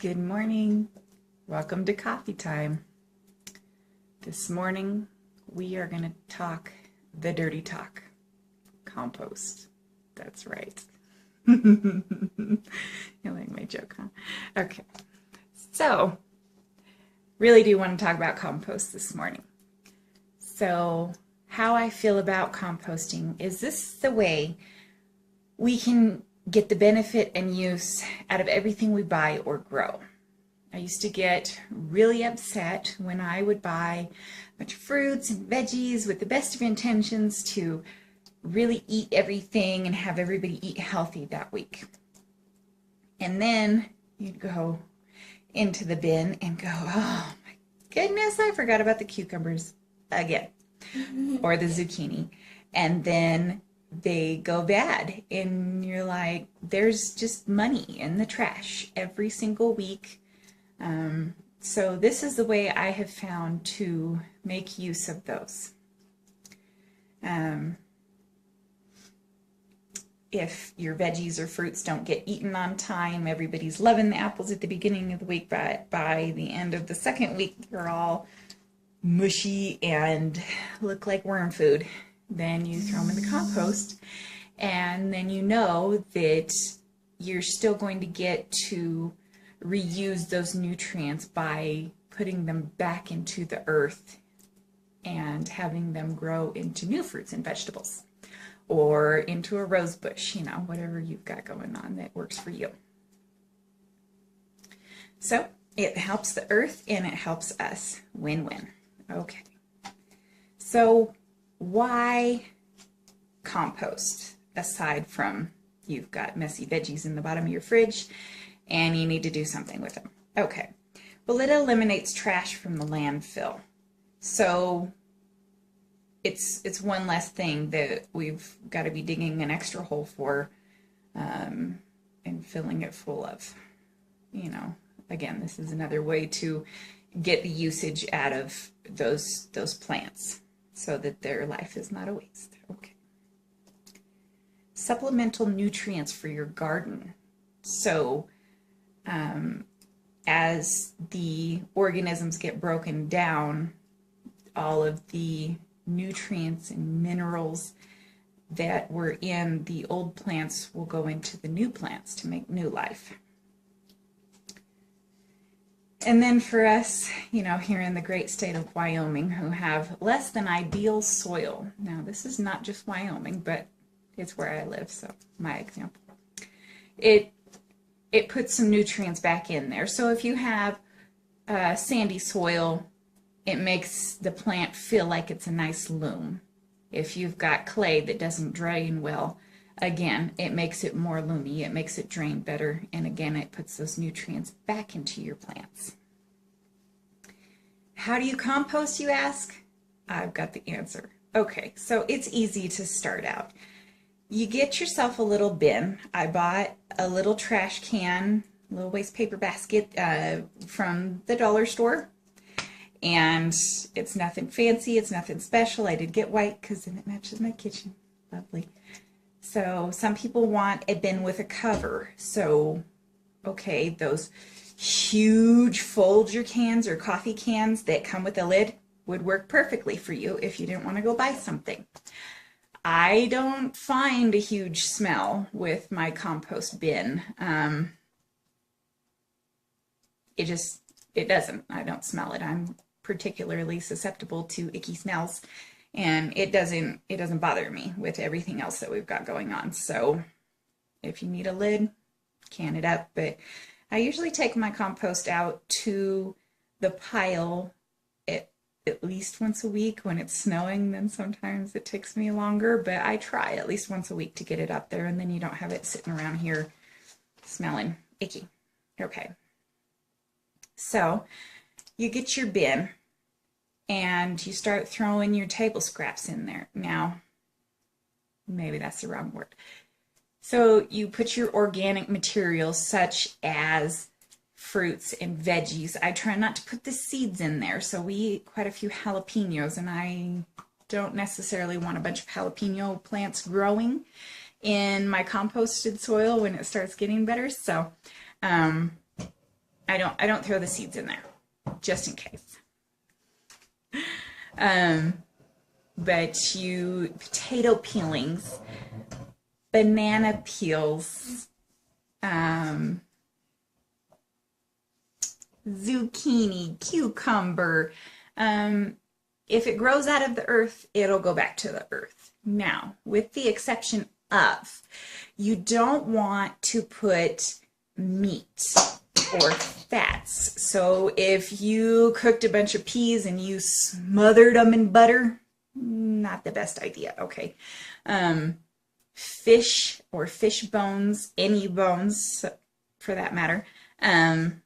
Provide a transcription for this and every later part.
Good morning. Welcome to coffee time. This morning we are going to talk the dirty talk. Compost. That's right. You like my joke, huh? Okay. So, really do want to talk about compost this morning. So, how I feel about composting is this the way we can get the benefit and use out of everything we buy or grow. I used to get really upset when I would buy a bunch of fruits and veggies with the best of intentions to really eat everything and have everybody eat healthy that week. And then you'd go into the bin and go, oh my goodness, I forgot about the cucumbers again, or the zucchini. And then they go bad and you're like, there's just money in the trash every single week. So this is the way I have found to make use of those. If your veggies or fruits don't get eaten on time, everybody's loving the apples at the beginning of the week, but by the end of the second week they're all mushy and look like worm food. Then you throw them in the compost, and then you know that you're still going to get to reuse those nutrients by putting them back into the earth and having them grow into new fruits and vegetables, or into a rose bush, whatever you've got going on that works for you. So it helps the earth and it helps us. Win-win. Okay. So why compost, aside from you've got messy veggies in the bottom of your fridge and you need to do something with them? Okay, well, it eliminates trash from the landfill. So it's one less thing that we've got to be digging an extra hole for and filling it full of. Again, this is another way to get the usage out of those plants, so that their life is not a waste. Okay. Supplemental nutrients for your garden. So as the organisms get broken down, all of the nutrients and minerals that were in the old plants will go into the new plants to make new life. And then for us, here in the great state of Wyoming, who have less than ideal soil. Now, this is not just Wyoming, but it's where I live, so my example. It puts some nutrients back in there. So if you have sandy soil, it makes the plant feel like it's a nice loam. If you've got clay that doesn't drain well, again, it makes it more loomy, it makes it drain better, and again, it puts those nutrients back into your plants. How do you compost, you ask? I've got the answer. Okay, so it's easy to start out. You get yourself a little bin. I bought a little trash can, little waste paper basket from the dollar store. And it's nothing fancy, it's nothing special. I did get white because then it matches my kitchen. Lovely. So some people want a bin with a cover. So, okay, those huge Folger cans or coffee cans that come with a lid would work perfectly for you if you didn't want to go buy something. I don't find a huge smell with my compost bin. It doesn't. I don't smell it. I'm particularly susceptible to icky smells. And it doesn't bother me with everything else that we've got going on. So if you need a lid, can it up. But I usually take my compost out to the pile at least once a week. When it's snowing, then sometimes it takes me longer. But I try at least once a week to get it up there. And then you don't have it sitting around here smelling icky. Okay. So you get your bin and you start throwing your table scraps in there. Now, maybe that's the wrong word. So you put your organic materials such as fruits and veggies. I try not to put the seeds in there. So we eat quite a few jalapenos, and I don't necessarily want a bunch of jalapeno plants growing in my composted soil when it starts getting better. So I don't throw the seeds in there, just in case. But potato peelings, banana peels, zucchini, cucumber. If it grows out of the earth, it'll go back to the earth. Now, with the exception of, you don't want to put meat or fats. So if you cooked a bunch of peas and you smothered them in butter, not the best idea, okay. Fish or fish bones, any bones for that matter, and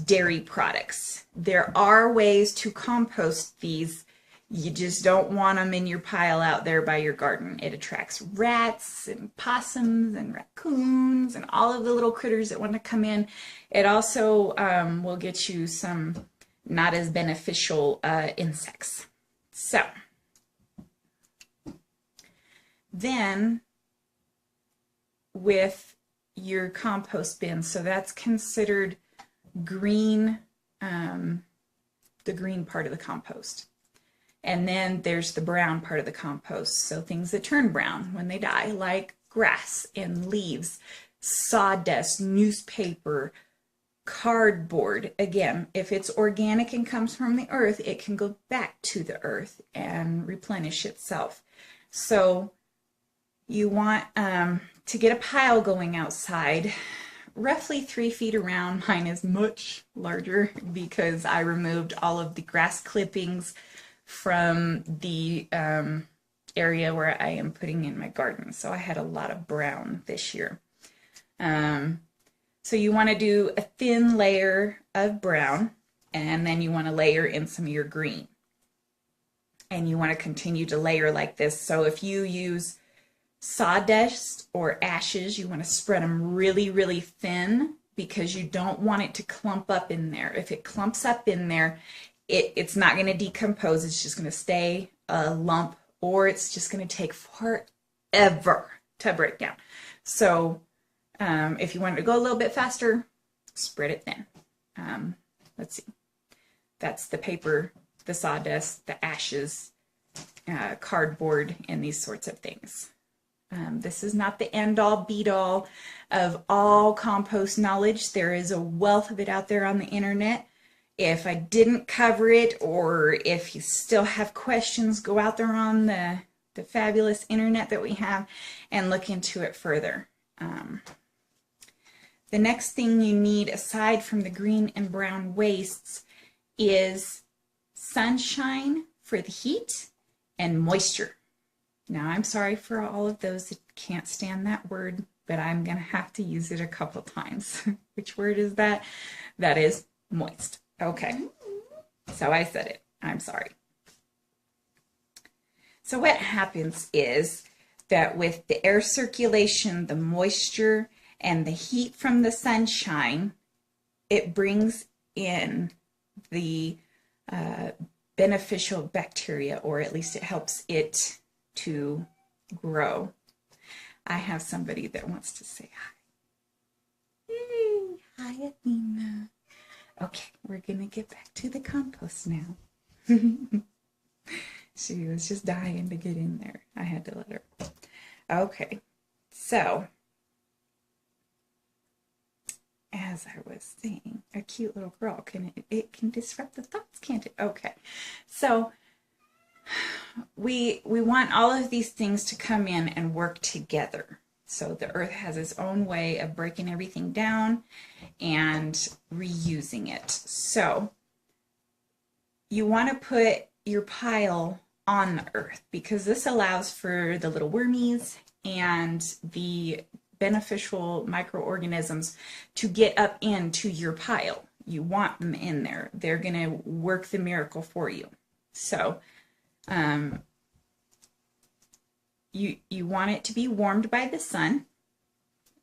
dairy products. There are ways to compost these. You just don't want them in your pile out there by your garden. It attracts rats and possums and raccoons and all of the little critters that want to come in. It also will get you some not as beneficial insects. So then with your compost bin, so that's considered green, the green part of the compost. And then there's the brown part of the compost, so things that turn brown when they die, like grass and leaves, sawdust, newspaper, cardboard. Again, if it's organic and comes from the earth, it can go back to the earth and replenish itself. So you want to get a pile going outside, roughly 3 feet around. Mine is much larger because I removed all of the grass clippings from the area where I am putting in my garden. So I had a lot of brown this year. So you want to do a thin layer of brown, and then you want to layer in some of your green. And you want to continue to layer like this. So if you use sawdust or ashes, you want to spread them really, really thin because you don't want it to clump up in there. If it clumps up in there, it's not going to decompose. It's just going to stay a lump, or it's just going to take forever to break down. So if you want it to go a little bit faster, spread it thin. Let's see. That's the paper, the sawdust, the ashes, cardboard, and these sorts of things. This is not the end-all, be-all of all compost knowledge. There is a wealth of it out there on the internet. If I didn't cover it, or if you still have questions, go out there on the fabulous internet that we have and look into it further. The next thing you need, aside from the green and brown wastes, is sunshine for the heat and moisture. Now, I'm sorry for all of those that can't stand that word, but I'm going to have to use it a couple times. Which word is that? That is moist. Okay, so I said it. I'm sorry. So what happens is that with the air circulation, the moisture, and the heat from the sunshine, it brings in the beneficial bacteria, or at least it helps it to grow. I have somebody that wants to say hi. Yay! Hi, Athena. Okay, we're gonna get back to the compost now. She was just dying to get in there. I had to let her. Okay, so as I was saying, a cute little girl, it can disrupt the thoughts, can't it? Okay, so we want all of these things to come in and work together. So the earth has its own way of breaking everything down and reusing it. So you want to put your pile on the earth because this allows for the little wormies and the beneficial microorganisms to get up into your pile. You want them in there. They're going to work the miracle for you. So you want it to be warmed by the sun.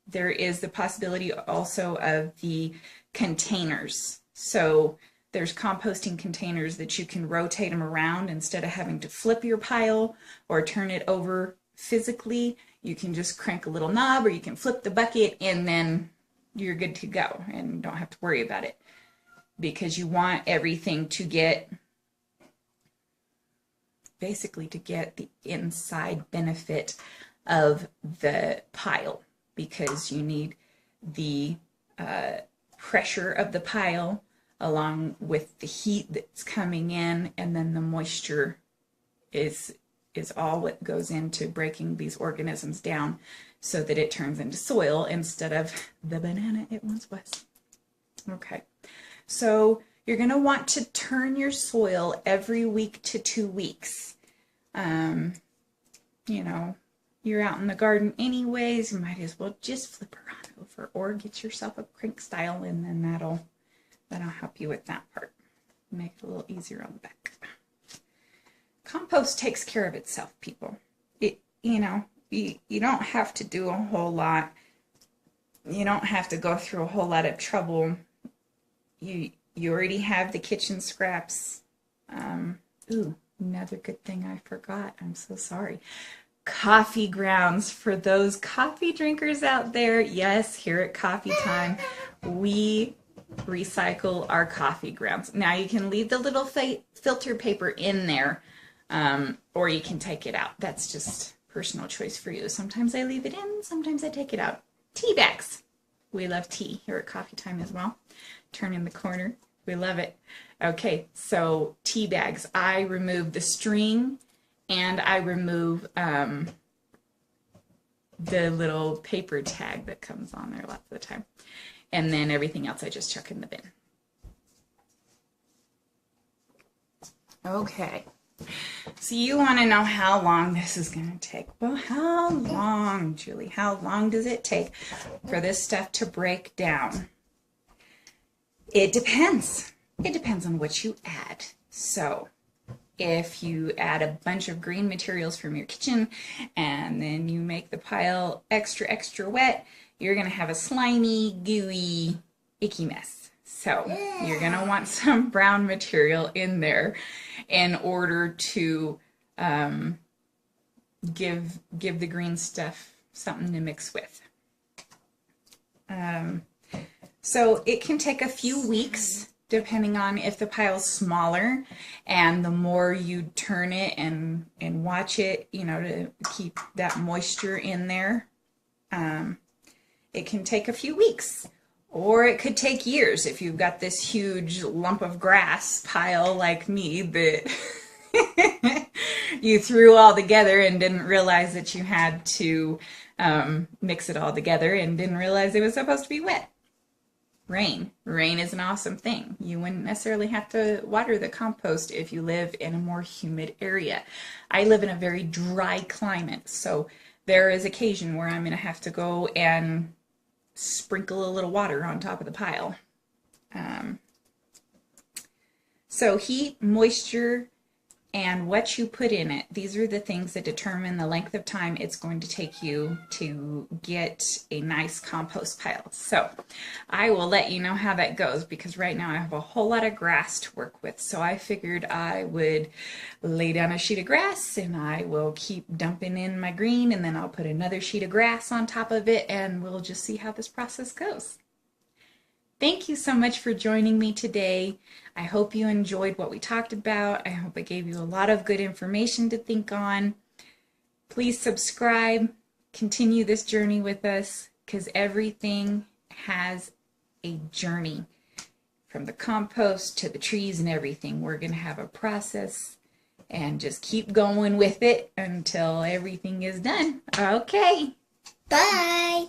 There is the possibility also of the containers. So there's composting containers that you can rotate them around instead of having to flip your pile or turn it over physically. You can just crank a little knob, or you can flip the bucket and then you're good to go and don't have to worry about it, because you want everything to get, basically to get the inside benefit of the pile, because you need the pressure of the pile along with the heat that's coming in, and then the moisture is all what goes into breaking these organisms down so that it turns into soil instead of the banana it once was. Okay, so you're going to want to turn your soil every week to 2 weeks. You know, you're out in the garden anyways, you might as well just flip her on over, or get yourself a crank style, and then that'll help you with that part. Make it a little easier on the back. Compost takes care of itself, people. You know, you don't have to do a whole lot. You don't have to go through a whole lot of trouble. You already have the kitchen scraps. Ooh, another good thing I forgot. I'm so sorry. Coffee grounds. For those coffee drinkers out there, yes, here at Coffee Time, we recycle our coffee grounds. Now you can leave the little filter paper in there, or you can take it out. That's just personal choice for you. Sometimes I leave it in, sometimes I take it out. Tea bags. We love tea here at Coffee Time as well. Turn in the corner. We love it. Okay, so tea bags. I remove the string, and I remove the little paper tag that comes on there lots of the time. And then everything else I just chuck in the bin. Okay, so you want to know how long this is going to take. Well, how long, Julie? How long does it take for this stuff to break down? It depends. It depends on what you add. So if you add a bunch of green materials from your kitchen and then you make the pile extra wet, you're going to have a slimy, gooey, icky mess. So you're going to want some brown material in there in order to give the green stuff something to mix with. So it can take a few weeks depending on if the pile's smaller, and the more you turn it and watch it, you know, to keep that moisture in there. It can take a few weeks, or it could take years if you've got this huge lump of grass pile like me that you threw all together and didn't realize that you had to mix it all together and didn't realize it was supposed to be wet. Rain. Rain is an awesome thing. You wouldn't necessarily have to water the compost if you live in a more humid area. I live in a very dry climate, so there is occasion where I'm going to have to go and sprinkle a little water on top of the pile. So heat, moisture, and what you put in it, these are the things that determine the length of time it's going to take you to get a nice compost pile. So I will let you know how that goes, because right now I have a whole lot of grass to work with. So I figured I would lay down a sheet of grass and I will keep dumping in my green, and then I'll put another sheet of grass on top of it, and we'll just see how this process goes. Thank you so much for joining me today. I hope you enjoyed what we talked about. I hope I gave you a lot of good information to think on. Please subscribe, continue this journey with us, because everything has a journey. From the compost to the trees and everything, we're going to have a process, and just keep going with it until everything is done. Okay. Bye.